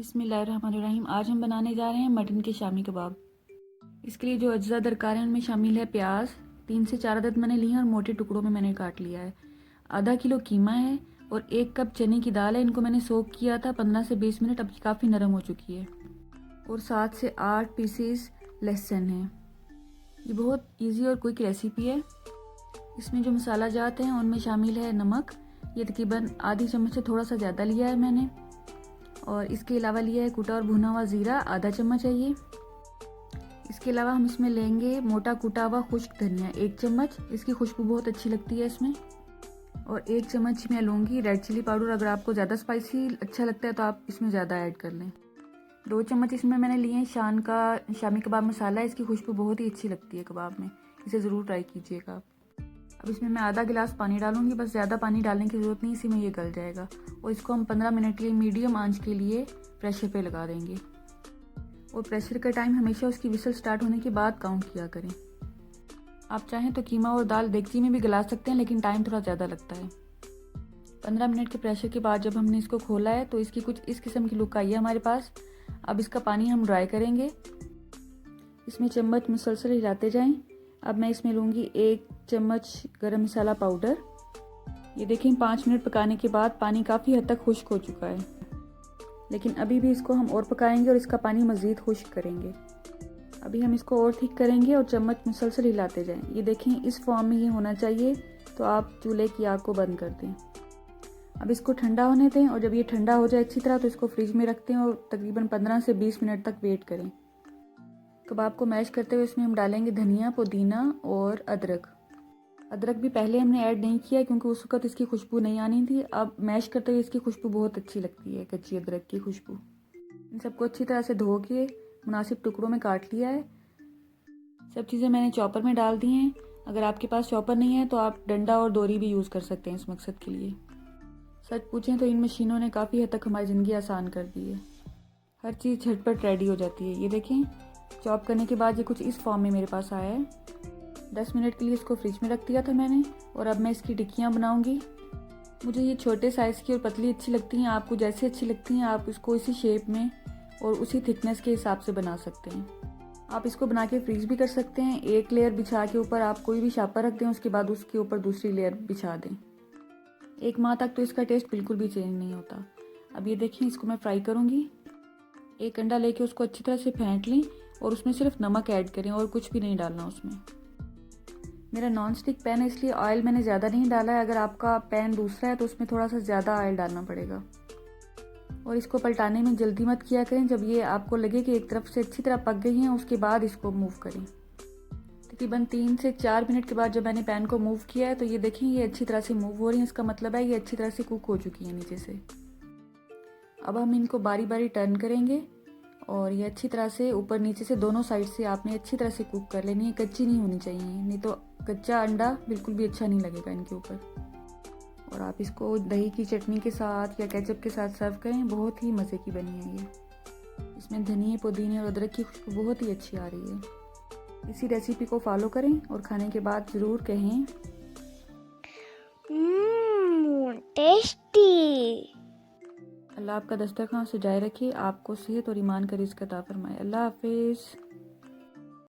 बिस्मिल्लाहिर्रहमानिर्रहीम। आज हम बनाने जा रहे हैं मटन के शामी कबाब। इसके लिए जो अज्जा दरकार हैं उनमें शामिल है प्याज, 3 से 4 अदद मैंने लिए हैं और मोटे टुकड़ों में मैंने काट लिया है। आधा किलो कीमा है और 1 कप चने की दाल है। इनको मैंने सोक किया था 15 से 20 मिनट, अब काफ़ी नरम हो चुकी है। और 7 से 8 पीसीस लहसुन है। ये बहुत ईजी और क्विक रेसिपी है। इसमें जो मसाला जात हैं उनमें शामिल है नमक, ये तकरीबन आधी चम्मच से थोड़ा सा ज़्यादा लिया है मैंने। और इसके अलावा लिया है कूटा और भुना हुआ ज़ीरा, आधा चम्मच है ये। इसके अलावा हम इसमें लेंगे मोटा कूटा हुआ खुश्क धनिया 1 चम्मच, इसकी खुशबू बहुत अच्छी लगती है इसमें। और 1 चम्मच मैं लूँगी रेड चिली पाउडर, अगर आपको ज़्यादा स्पाइसी अच्छा लगता है तो आप इसमें ज़्यादा ऐड कर लें। 2 चम्मच इसमें मैंने लिए हैं शान का शामी कबाब मसाला, इसकी खुशबू बहुत ही अच्छी लगती है कबाब में, इसे ज़रूर ट्राई कीजिएगा आप। अब इसमें मैं आधा गिलास पानी डालूंगी, बस ज़्यादा पानी डालने की ज़रूरत नहीं, इसी में ये गल जाएगा। और इसको हम 15 मिनट के लिए मीडियम आंच के लिए प्रेशर पे लगा देंगे। और प्रेशर का टाइम हमेशा उसकी विसल स्टार्ट होने के बाद काउंट किया करें। आप चाहें तो कीमा और दाल देगची में भी गला सकते हैं, लेकिन टाइम थोड़ा ज़्यादा लगता है। 15 मिनट के प्रेशर के बाद जब हमने इसको खोला है तो इसकी कुछ इस किस्म की लुक आई है हमारे पास। अब इसका पानी हम ड्राई करेंगे। इसमें चम्मच मुसलसल हिलाते जाएं। अब मैं इसमें लूँगी 1 चम्मच गरम मसाला पाउडर। ये देखें 5 मिनट पकाने के बाद पानी काफ़ी हद तक खुश्क हो चुका है, लेकिन अभी भी इसको हम और पकाएंगे और इसका पानी मज़ीद खुश्क करेंगे। अभी हम इसको और ठीक करेंगे और चम्मच मुसलसल हिलाते जाएं। ये देखें इस फॉर्म में ये होना चाहिए, तो आप चूल्हे की आग को बंद कर दें। अब इसको ठंडा होने दें और जब ये ठंडा हो जाए अच्छी तरह तो इसको फ्रिज में रखते हैं और तकरीबन 15 से 20 मिनट तक वेट करें। कबाब को मैश करते हुए इसमें हम डालेंगे धनिया, पुदीना और अदरक। अदरक भी पहले हमने ऐड नहीं किया क्योंकि उस वक्त इसकी खुशबू नहीं आनी थी। अब मैश करते हुए इसकी खुशबू बहुत अच्छी लगती है, कच्ची अदरक की खुशबू। इन सबको अच्छी तरह से धो के मुनासिब टुकड़ों में काट लिया है। सब चीज़ें मैंने चॉपर में डाल दी हैं। अगर आपके पास चॉपर नहीं है तो आप डंडा और दोरी भी यूज़ कर सकते हैं इस मकसद के लिए। सच पूछें तो इन मशीनों ने काफ़ी हद तक हमारी ज़िंदगी आसान कर दी है। हर चीज़ झटपट रेडी हो जाती है। ये देखें चॉप करने के बाद ये कुछ इस फॉर्म में मेरे पास आया है। 10 मिनट के लिए इसको फ्रिज में रख दिया था मैंने। और अब मैं इसकी टिक्कियाँ बनाऊंगी। मुझे ये छोटे साइज़ की और पतली अच्छी लगती हैं, आपको जैसी अच्छी लगती हैं आप इसको इसी शेप में और उसी थिकनेस के हिसाब से बना सकते हैं। आप इसको बना के फ्रीज भी कर सकते हैं। 1 लेयर बिछा के ऊपर आप कोई भी शापर रख दें, उसके बाद उसके ऊपर दूसरी लेयर बिछा दें। 1 माह तक तो इसका टेस्ट बिल्कुल भी चेंज नहीं होता। अब ये देखें इसको मैं फ्राई करूँगी। 1 अंडा लेके उसको अच्छी तरह से फेंट लें और उसमें सिर्फ नमक ऐड करें और कुछ भी नहीं डालना उसमें। मेरा नॉन स्टिक पैन है इसलिए ऑयल मैंने ज़्यादा नहीं डाला है। अगर आपका पैन दूसरा है तो उसमें थोड़ा सा ज़्यादा ऑयल डालना पड़ेगा। और इसको पलटाने में जल्दी मत किया करें। जब ये आपको लगे कि एक तरफ से अच्छी तरह पक गई हैं उसके बाद इसको मूव करें। तकरीबन 3 से 4 मिनट के बाद जब मैंने पैन को मूव किया है तो ये देखें ये अच्छी तरह से मूव हो रही है, इसका मतलब है ये अच्छी तरह से कुक हो चुकी है नीचे से। अब हम इनको बारी बारी टर्न करेंगे और ये अच्छी तरह से ऊपर नीचे से दोनों साइड से आपने अच्छी तरह से कुक कर लेनी है, कच्ची नहीं होनी चाहिए, नहीं तो कच्चा अंडा बिल्कुल भी अच्छा नहीं लगेगा इनके ऊपर। और आप इसको दही की चटनी के साथ या केचप के साथ सर्व करें, बहुत ही मज़े की बनी है ये। इसमें धनिया, पुदीने और अदरक की खुशबू बहुत ही अच्छी आ रही है। इसी रेसिपी को फॉलो करें और खाने के बाद ज़रूर कहें टेस्टी। अल्लाह आपका दस्तरखान सजाए रखे, आपको सेहत और ईमान का रिज़्क अता फरमाए। अल्लाह हाफिज़।